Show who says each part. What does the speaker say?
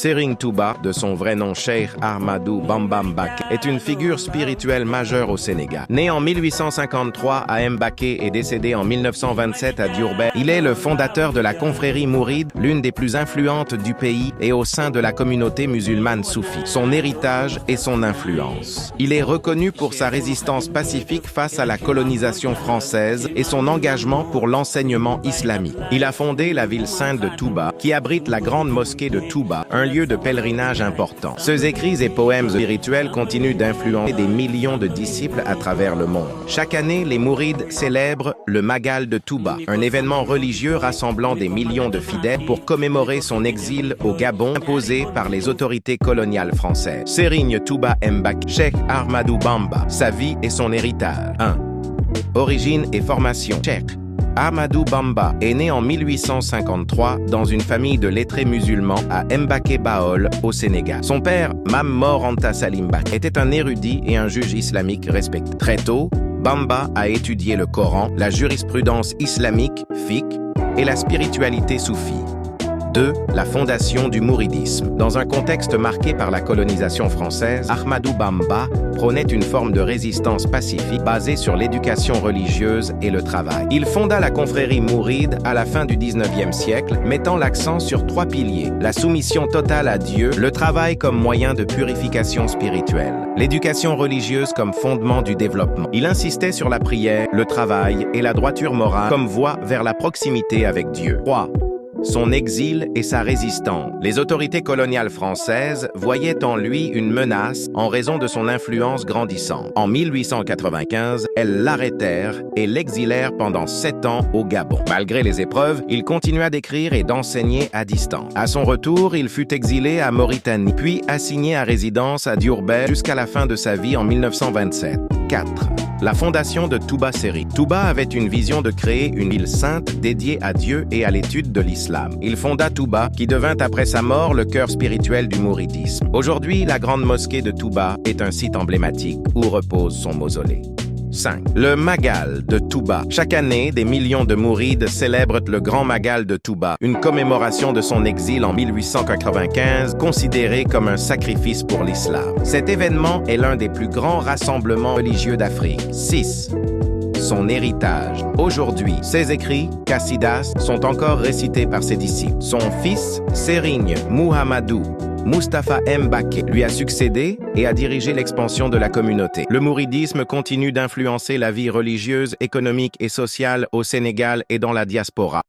Speaker 1: Serigne Touba, de son vrai nom Cheikh Ahmadou Bamba Mbacké, est une figure spirituelle majeure au Sénégal. Né en 1853 à Mbacké et décédé en 1927 à Diourbel, il est le fondateur de la confrérie mouride, l'une des plus influentes du pays et au sein de la communauté musulmane soufie. Son héritage et son influence. Il est reconnu pour sa résistance pacifique face à la colonisation française et son engagement pour l'enseignement islamique. Il a fondé la ville sainte de Touba, qui abrite la grande mosquée de Touba, un lieu de pèlerinage important. Ses écrits et poèmes spirituels continuent d'influencer des millions de disciples à travers le monde. Chaque année, les mourides célèbrent le Magal de Touba, un événement religieux rassemblant des millions de fidèles pour commémorer son exil au Gabon imposé par les autorités coloniales françaises. Serigne Touba Mbacké, Cheikh Ahmadou Bamba, sa vie et son héritage. 1. Origine et formation. Cheikh Ahmadou Bamba est né en 1853 dans une famille de lettrés musulmans à Mbacké Baol, au Sénégal. Son père, Mame Mor Anta Sali Mbacké, était un érudit et un juge islamique respecté. Très tôt, Bamba a étudié le Coran, la jurisprudence islamique, fiqh, et la spiritualité soufie. 2. La fondation du mouridisme. Dans un contexte marqué par la colonisation française, Ahmadou Bamba prônait une forme de résistance pacifique basée sur l'éducation religieuse et le travail. Il fonda la confrérie mouride à la fin du 19e siècle, mettant l'accent sur 3 piliers: la soumission totale à Dieu, le travail comme moyen de purification spirituelle, l'éducation religieuse comme fondement du développement. Il insistait sur la prière, le travail et la droiture morale comme voie vers la proximité avec Dieu. 3. Son exil et sa résistance. Les autorités coloniales françaises voyaient en lui une menace en raison de son influence grandissante. En 1895, elles l'arrêtèrent et l'exilèrent pendant 7 ans au Gabon. Malgré les épreuves, il continua d'écrire et d'enseigner à distance. À son retour, il fut exilé à Mauritanie, puis assigné à résidence à Diourbel jusqu'à la fin de sa vie en 1927. 4. La fondation de Touba Serigne. Touba avait une vision de créer une ville sainte dédiée à Dieu et à l'étude de l'islam. Il fonda Touba, qui devint après sa mort le cœur spirituel du mouridisme. Aujourd'hui, la grande mosquée de Touba est un site emblématique où repose son mausolée. 5. Le Magal de Touba. Chaque année, des millions de mourides célèbrent le Grand Magal de Touba, une commémoration de son exil en 1895, considéré comme un sacrifice pour l'islam. Cet événement est l'un des plus grands rassemblements religieux d'Afrique. 6. Son héritage. Aujourd'hui, ses écrits, Qasidas, sont encore récités par ses disciples. Son fils, Serigne Mouhamadou Moustapha Mbacké, lui a succédé et a dirigé l'expansion de la communauté. Le mouridisme continue d'influencer la vie religieuse, économique et sociale au Sénégal et dans la diaspora.